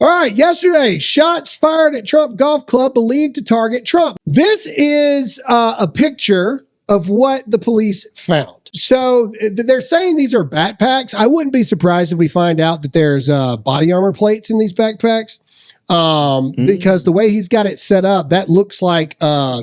All right, yesterday, shots fired at Trump Golf Club believed to target Trump. This is a picture of what the police found. So they're saying these are backpacks. I wouldn't be surprised if we find out that there's body armor plates in these backpacks. Because the way he's got it set up, that looks like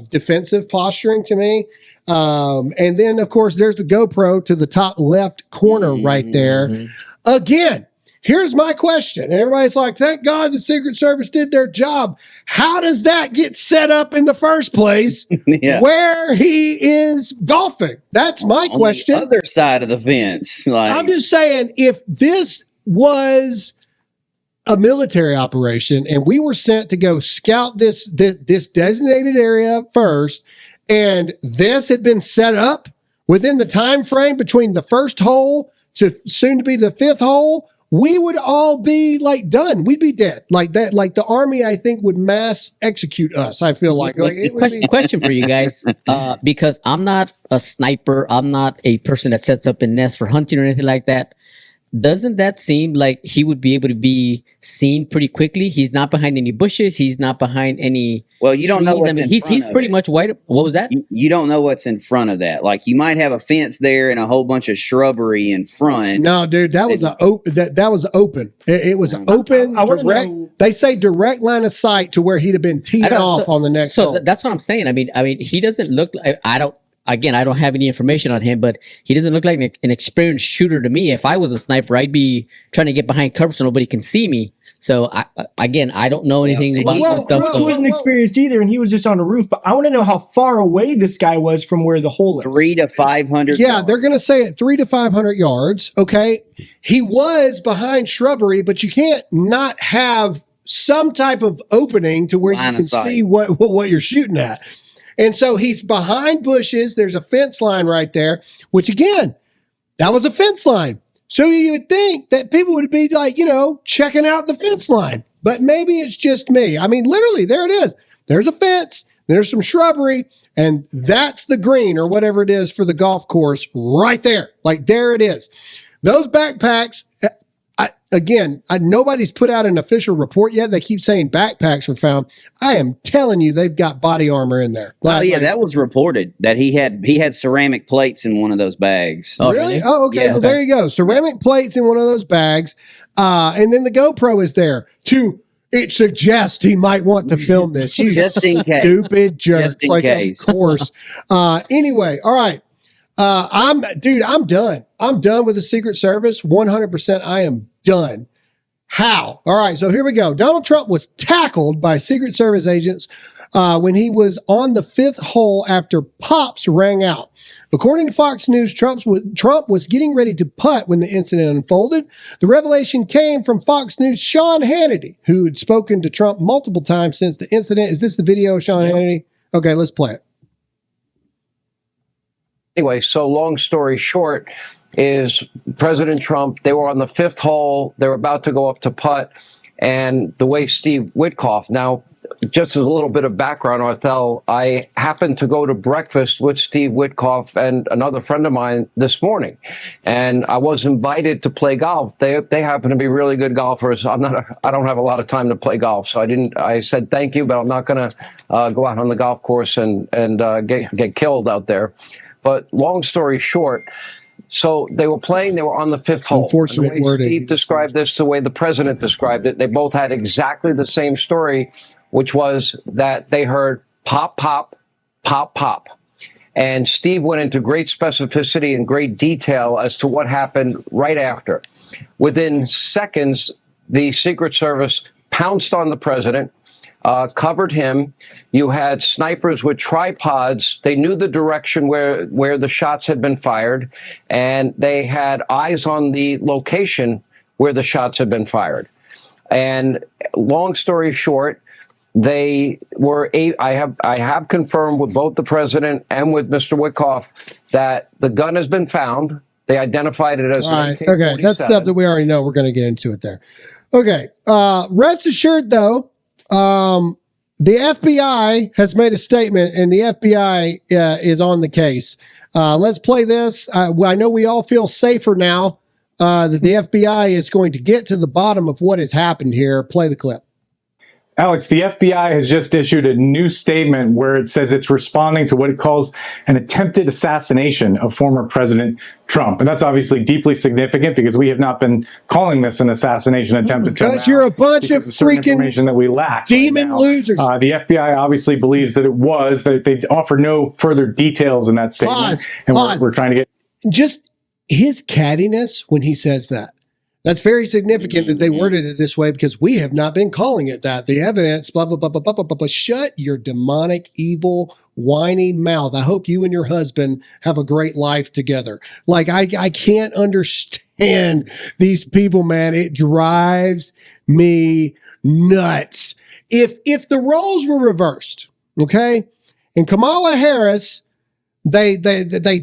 defensive posturing to me. And then, of course, there's the GoPro to the top left corner right there. Again, here's my question. And everybody's like, thank God the Secret Service did their job. How does that get set up in the first place where he is golfing? That's my question. On the other side of the fence. I'm just saying, if this was a military operation and we were sent to go scout this designated area first, and this had been set up within the time frame between the first hole to soon to be the fifth hole, we would all be like done. We'd be dead like that. Like the army, I think, would mass execute us. I feel like it would be. Question for you guys, because I'm not a sniper. I'm not a person that sets up a nest for hunting or anything like that. Doesn't that seem like he would be able to be seen pretty quickly? He's not behind any bushes. He's not behind any. Well, you don't know what's in front he's pretty much white. What was that? You don't know what's in front of that. Like you might have a fence there and a whole bunch of shrubbery in front. No, dude, that was that was open. It was open. Direct. They say direct line of sight to where he'd have been teed off on the next. So that's what I'm saying. I mean, he doesn't look like. Again, I don't have any information on him, but he doesn't look like an experienced shooter to me. If I was a sniper, I'd be trying to get behind cover so nobody can see me. So, I don't know anything about this stuff. Cruz wasn't experienced either, and he was just on the roof. But I want to know how far away this guy was from where the hole is. 300 to 500 Yeah, yards. they're going to say at 300 to 500 yards. Okay. He was behind shrubbery, but you can't not have some type of opening to where you can see what you're shooting at. And so he's behind bushes. There's a fence line right there, which again, that was a fence line. So you would think that people would be like, checking out the fence line, but maybe it's just me. I mean, literally there it is. There's a fence, there's some shrubbery, and that's the green or whatever it is for the golf course right there. Like there it is. Those backpacks, nobody's put out an official report yet. They keep saying backpacks were found. I am telling you, they've got body armor in there. That was reported that he had ceramic plates in one of those bags. Oh, really? Oh, okay. Yeah, well, there you go. Ceramic plates in one of those bags. And then the GoPro is there it suggests he might want to film this. You just in case. Stupid jerk. Just in case. Of course. Anyway, all right. I'm done. I'm done with the Secret Service. 100%. I am done. How? All right. So here we go. Donald Trump was tackled by Secret Service agents when he was on the fifth hole after pops rang out. According to Fox News, Trump was getting ready to putt when the incident unfolded. The revelation came from Fox News' Sean Hannity, who had spoken to Trump multiple times since the incident. Is this the video of Sean Hannity? Okay, let's play it. Anyway, so long story short is President Trump, they were on the fifth hole. They were about to go up to putt. And the way Steve Witkoff, now, just as a little bit of background, Arthel, I happened to go to breakfast with Steve Witkoff and another friend of mine this morning. And I was invited to play golf. They happen to be really good golfers. I don't have a lot of time to play golf. So I said, thank you, but I'm not going to go out on the golf course and get killed out there. But long story short, so they were playing, they were on the fifth hole. Unfortunate wording. Steve described this the way the president described it. They both had exactly the same story, which was that they heard pop, pop, pop, pop. And Steve went into great specificity and great detail as to what happened right after. Within seconds, the Secret Service pounced on the president, covered him. You had snipers with tripods. They knew the direction where the shots had been fired, and they had eyes on the location where the shots had been fired. And long story short, they were. I have confirmed with both the president and with Mr. Witkoff that the gun has been found. They identified it as all right. Okay, that's stuff that we already know. We're going to get into it there. Okay. Rest assured, though. The FBI has made a statement, and the FBI is on the case. Let's play this. I know we all feel safer now that the FBI is going to get to the bottom of what has happened here. Play the clip. Alex, the FBI has just issued a new statement where it says it's responding to what it calls an attempted assassination of former President Trump. And that's obviously deeply significant because we have not been calling this an assassination attempt until now. Because you're a bunch of certain freaking information that we lack demon right now. losers. The FBI obviously believes that it was, that they offer no further details in that statement. We're trying to get... Just his cattiness when he says that. That's very significant that they worded it this way because we have not been calling it that. The evidence, blah, blah, blah, blah, blah, blah, blah, blah. Shut your demonic, evil, whiny mouth. I hope you and your husband have a great life together. Like, I can't understand these people, man. It drives me nuts. If the roles were reversed, okay, and Kamala Harris... They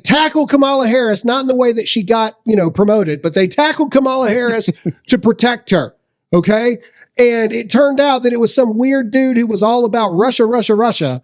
tackle Kamala Harris, not in the way that she got, promoted, but they tackled Kamala Harris to protect her. Okay. And it turned out that it was some weird dude who was all about Russia, Russia, Russia.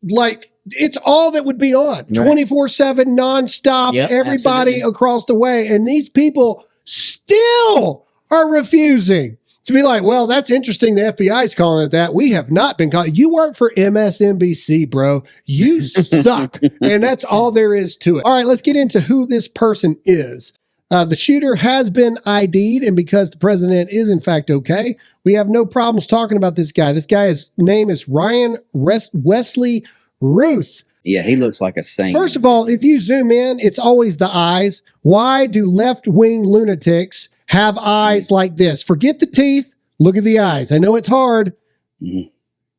Like, it's all that would be on 24/7 nonstop, everybody across the way. And these people still are refusing to be like, well, that's interesting. The FBI is calling it that. We have not been calling. You work for MSNBC, bro. You suck. And that's all there is to it. All right, let's get into who this person is. The shooter has been ID'd, and because the president is in fact okay, we have no problems talking about this guy. This guy's name is Ryan Wesley Routh. Yeah, he looks like a saint. First of all, if you zoom in, it's always the eyes. Why do left-wing lunatics have eyes like this? Forget the teeth. Look at the eyes. I know it's hard.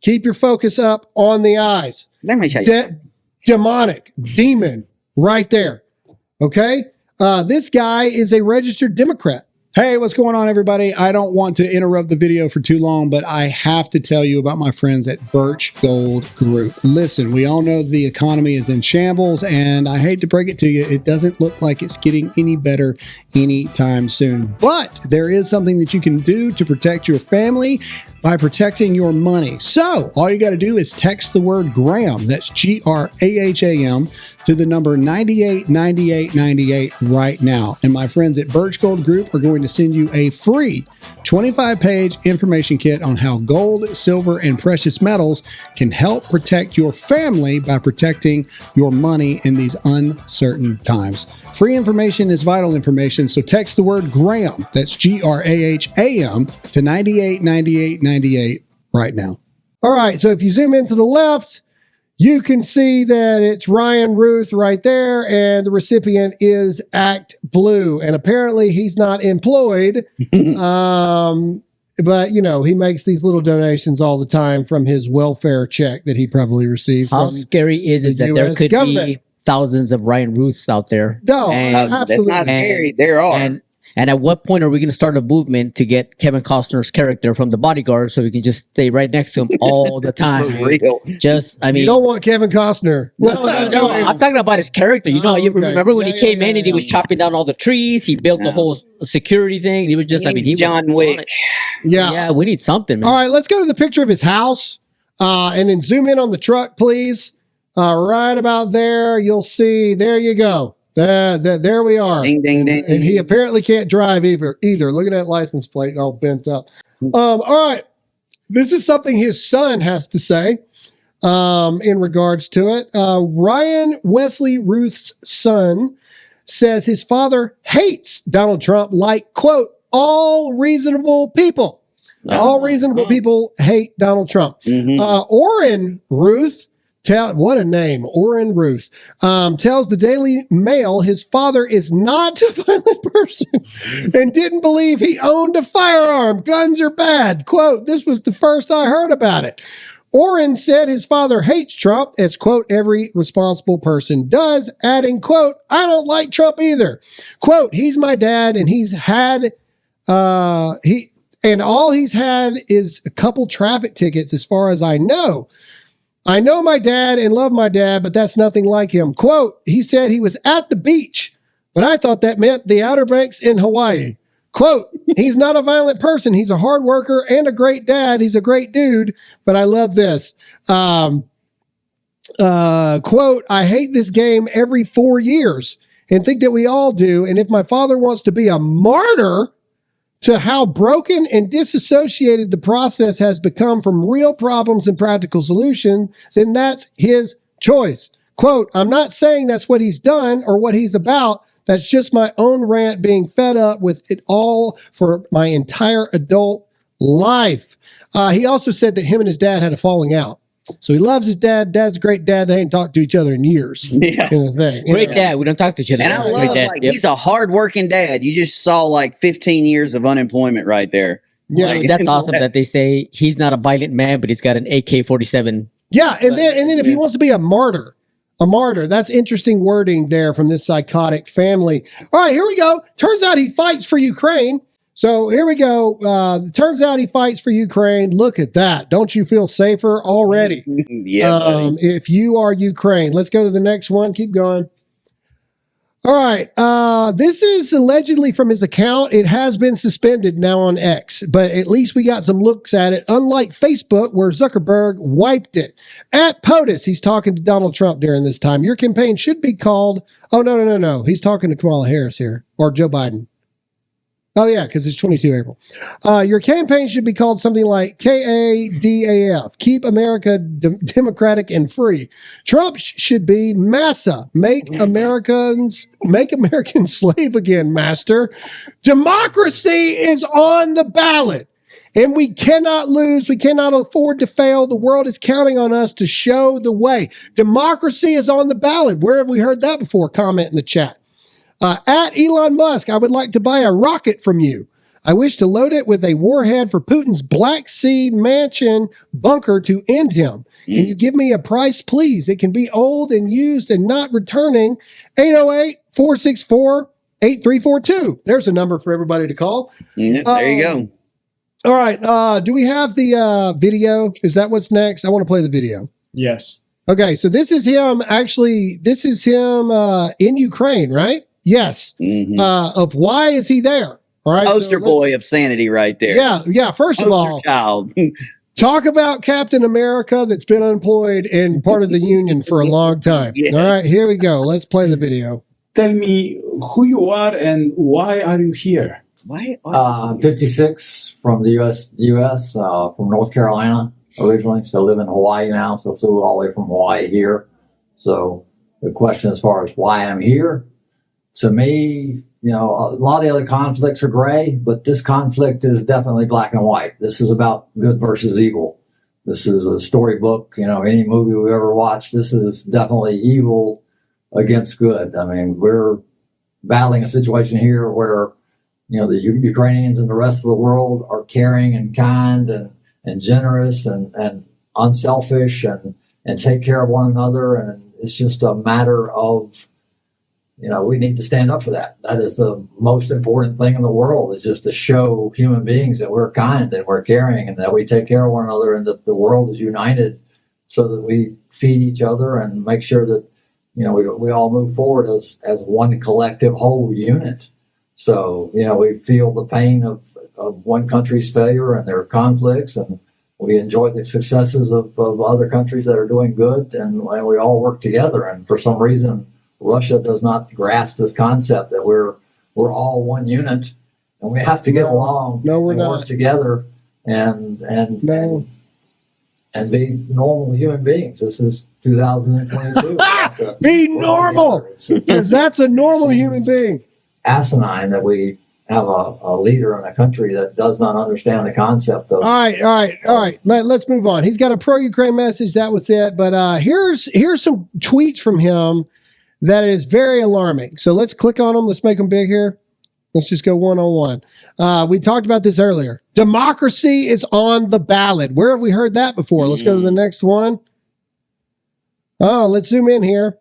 Keep your focus up on the eyes. Let me show you. Demonic, demon, right there. Okay? This guy is a registered Democrat. Hey, what's going on, everybody? I don't want to interrupt the video for too long, but I have to tell you about my friends at Birch Gold Group. Listen, we all know the economy is in shambles, and I hate to break it to you, it doesn't look like it's getting any better anytime soon. But there is something that you can do to protect your family by protecting your money. So all you got to do is text the word Graham, that's GRAHAM, to the number 989898 right now. And my friends at Birch Gold Group are going to send you a free 25-page information kit on how gold, silver, and precious metals can help protect your family by protecting your money in these uncertain times. Free information is vital information, so text the word Graham, that's GRAHAM, to 989898 right now. All right, so if you zoom into the left, you can see that it's Ryan Routh right there, and the recipient is Act Blue. And apparently he's not employed, but, he makes these little donations all the time from his welfare check that he probably receives. How scary is it that there could be thousands of Ryan Rouths out there? No, that's not scary. There are. And at what point are we going to start a movement to get Kevin Costner's character from The Bodyguard so we can just stay right next to him all the time? For real. You don't want Kevin Costner. No. I'm talking about his character. You remember when he came in and he was chopping down all the trees? He built the whole security thing. He was just, he was John Wick. Yeah, we need something, man. All right, let's go to the picture of his house and then zoom in on the truck, please. Right about there, you'll see. There you go. There we are. Ding, ding, ding. And he apparently can't drive either. Look at that license plate all bent up. All right. This is something his son has to say in regards to it. Ryan Wesley Routh's son says his father hates Donald Trump like, quote, all reasonable people. All reasonable people hate Donald Trump. Orrin Routh, what a name, Orrin Routh, tells the Daily Mail his father is not a violent person and didn't believe he owned a firearm. Guns are bad. Quote, this was the first I heard about it. Orrin said his father hates Trump, as, quote, every responsible person does, adding, quote, I don't like Trump either. Quote, he's my dad and he's had, all he's had is a couple traffic tickets as far as I know. I know my dad and love my dad, but that's nothing like him. Quote, he said he was at the beach, but I thought that meant the Outer Banks in Hawaii. Quote, he's not a violent person. He's a hard worker and a great dad. He's a great dude, but I love this. Quote, I hate this game every 4 years. and think that we all do. And if my father wants to be a martyr to how broken and disassociated the process has become from real problems and practical solutions, then that's his choice. Quote, I'm not saying that's what he's done or what he's about. That's just my own rant being fed up with it all for my entire adult life. He also said that him and his dad had a falling out. So he loves his dad. Dad's a great dad. They ain't talked to each other in years. Yeah. Great dad. We don't talk to each other. And I love, Great dad. like, he's a hardworking dad. You just saw like 15 years of unemployment right there. Yeah. Like, That's awesome that they say he's not a violent man, but he's got an AK-47. Yeah. And then if he wants to be a martyr, that's interesting wording there from this psychotic family. All right, here we go. Turns out he fights for Ukraine. So here we go. Turns out he fights for Ukraine. Look at that. Don't you feel safer already? Yeah, buddy. If you are Ukraine. Let's go to the next one. Keep going. All right. This is allegedly from his account. It has been suspended now on X, but at least we got some looks at it. Unlike Facebook, where Zuckerberg wiped it. At POTUS, he's talking to Donald Trump during this time. Your campaign should be called. Oh, no. He's talking to Kamala Harris here, or Joe Biden. Oh, yeah, because it's 22 April. Your campaign should be called something like KADAF, Keep America Democratic and Free. Trump should be MASA, Make Americans Slave Again, Master. Democracy is on the ballot, and we cannot lose. We cannot afford to fail. The world is counting on us to show the way. Democracy is on the ballot. Where have we heard that before? Comment in the chat. At Elon Musk, I would like to buy a rocket from you. I wish to load it with a warhead for Putin's Black Sea mansion bunker to end him. Can you give me a price, please? It can be old and used and not returning. 808-464-8342. There's a number for everybody to call. Yeah, there you go. All right. Do we have the video? Is that what's next? I want to play the video. Yes. Okay, so this is him. Actually, this is him in Ukraine, right? Yes. Mm-hmm. Of why is he there? All right. Poster boy of sanity right there. Yeah. First of all, child. talk about Captain America that's been unemployed and part of the union for a long time. Yeah. All right, here we go. Let's play the video. Tell me who you are and why are you here? Why? I'm 56 from the U.S. From North Carolina originally. So I live in Hawaii now. So flew all the way from Hawaii here. So the question as far as why I'm here, to me, you know, a lot of the other conflicts are gray, but this conflict is definitely black and white. This is about good versus evil. This is a storybook, you know, any movie we ever watched. This is definitely evil against good. I mean, we're battling a situation here where, you know, the Ukrainians and the rest of the world are caring and kind and generous and unselfish and take care of one another. And it's just a matter of, you know, we need to stand up for that. That is the most important thing in the world, is just to show human beings that we're kind and we're caring and that we take care of one another and that the world is united so that we feed each other and make sure that, you know, we all move forward as one collective whole unit. So, you know, we feel the pain of one country's failure and their conflicts, and we enjoy the successes of other countries that are doing good, and we all work together. And for some reason, Russia does not grasp this concept that we're all one unit and we have to get along. No, we're and not. work together and be normal human beings. This is 2022. Be normal, because that's a normal human being. Asinine that we have a leader in a country that does not understand the concept of. All right. Let's move on. He's got a pro-Ukraine message. That was it. But here's some tweets from him that is very alarming. So let's click on them. Let's make them big here. Let's just go one-on-one. We talked about this earlier. Democracy is on the ballot. Where have we heard that before? Let's go to the next one. Oh, let's zoom in here.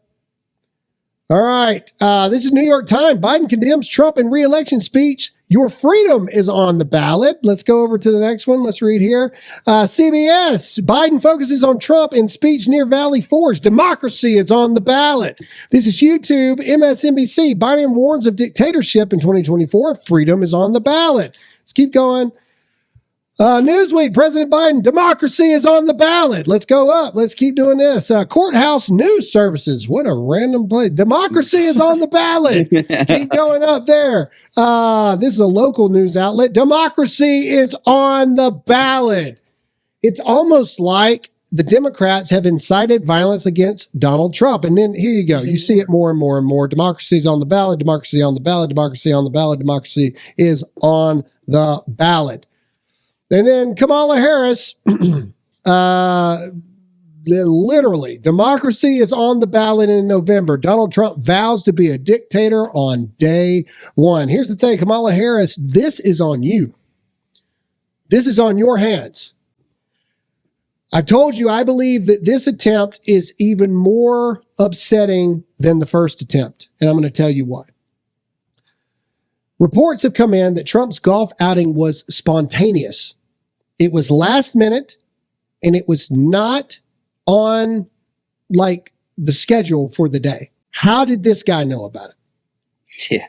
All right. This is New York Times. Biden condemns Trump in re-election speech. Your freedom is on the ballot. Let's go over to the next one. Let's read here. CBS. Biden focuses on Trump in speech near Valley Forge. Democracy is on the ballot. This is YouTube. MSNBC. Biden warns of dictatorship in 2024. Freedom is on the ballot. Let's keep going. Newsweek, President Biden, democracy is on the ballot. Let's go up. Let's keep doing this. Courthouse News Services. What a random place. Democracy is on the ballot. Keep going up there. This is a local news outlet. Democracy is on the ballot. It's almost like the Democrats have incited violence against Donald Trump. And then here you go. You see it more and more and more. Democracy is on the ballot. Democracy on the ballot. Democracy on the ballot. Democracy is on the ballot. And then Kamala Harris, literally, democracy is on the ballot in November. Donald Trump vows to be a dictator on day one. Here's the thing, Kamala Harris, this is on you. This is on your hands. I've told you, I believe that this attempt is even more upsetting than the first attempt. And I'm going to tell you why. Reports have come in that Trump's golf outing was spontaneous. It was last minute, and it was not on like the schedule for the day. How did this guy know about it? Yeah.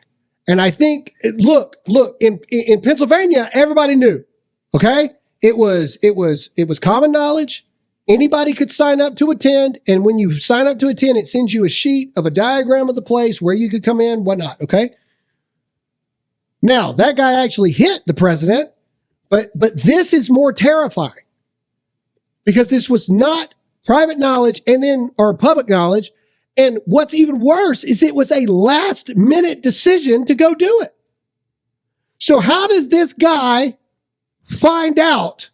And I think, look, in Pennsylvania, everybody knew. Okay. It was common knowledge. Anybody could sign up to attend. And when you sign up to attend, it sends you a sheet of a diagram of the place where you could come in, whatnot. Okay. Now that guy actually hit the president, but this is more terrifying because this was not private knowledge or public knowledge. And what's even worse is it was a last minute decision to go do it. So how does this guy find out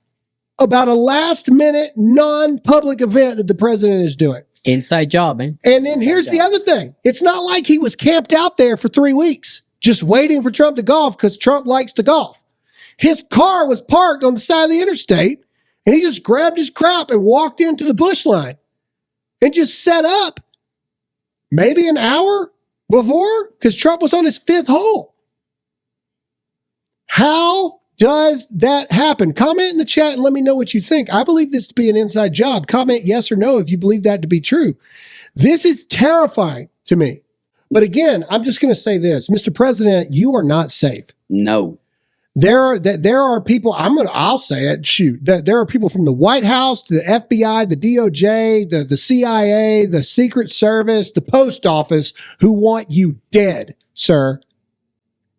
about a last minute non-public event that the president is doing? Inside job, man. And then here's the other thing. It's not like he was camped out there for 3 weeks just waiting for Trump to golf because Trump likes to golf. His car was parked on the side of the interstate and he just grabbed his crap and walked into the bush line and just set up maybe an hour before because Trump was on his 5th hole. How does that happen? Comment in the chat and let me know what you think. I believe this to be an inside job. Comment yes or no if you believe that to be true. This is terrifying to me. But again, I'm just going to say this, Mr. President, you are not safe. No. There are people, I'll say it, shoot, there are people from the White House to the FBI, the DOJ, the CIA, the Secret Service, the Post Office who want you dead, sir.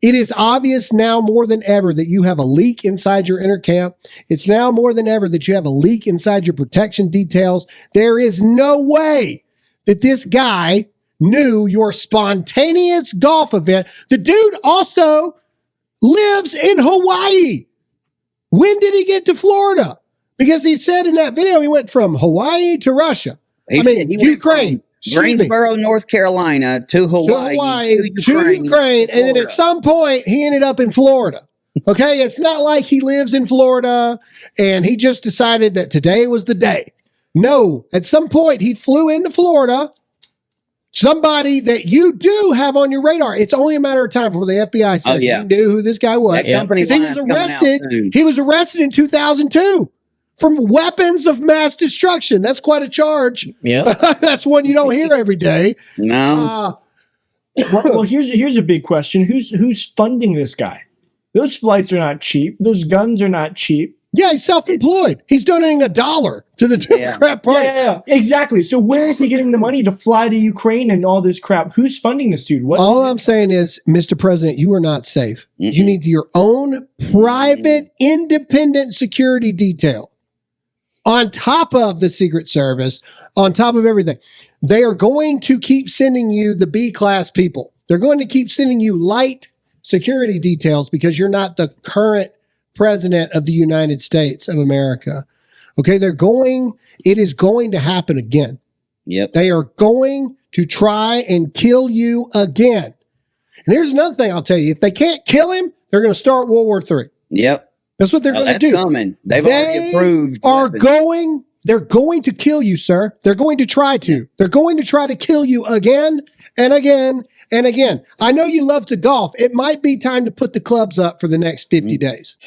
It is obvious now more than ever that you have a leak inside your inner camp. It's now more than ever that you have a leak inside your protection details. There is no way that this guy knew your spontaneous golf event. The dude also lives in Hawaii. When did he get to Florida? Because he said in that video he went from Hawaii to Russia. He went Ukraine. Greensboro, North Carolina to Hawaii, to Ukraine, and then at some point he ended up in Florida. Okay, it's not like he lives in Florida and he just decided that today was the day. No, at some point he flew into Florida. Somebody that you do have on your radar. It's only a matter of time before the FBI says you knew who this guy was. That company he was arrested. He was arrested in 2002. From weapons of mass destruction. That's quite a charge. Yeah. That's one you don't hear every day. No. Well, here's a big question. Who's funding this guy? Those flights are not cheap. Those guns are not cheap. Yeah, he's self-employed. He's donating $1 to the Democrat Party. Yeah, exactly. So where is he getting the money to fly to Ukraine and all this crap? Who's funding this dude? All I'm saying is, Mr. President, you are not safe. Mm-hmm. You need your own private, independent security detail. On top of the Secret Service, on top of everything, they are going to keep sending you the B-class people. They're going to keep sending you light security details because you're not the current president of the United States of America. Okay, it is going to happen again. Yep. They are going to try and kill you again. And here's another thing I'll tell you. If they can't kill him, they're going to start World War III. Yep. That's what they're going to do. Coming. They've already approved. They're going to kill you, sir. They're going to try to. Yeah. They're going to try to kill you again and again and again. I know you love to golf. It might be time to put the clubs up for the next 50 days.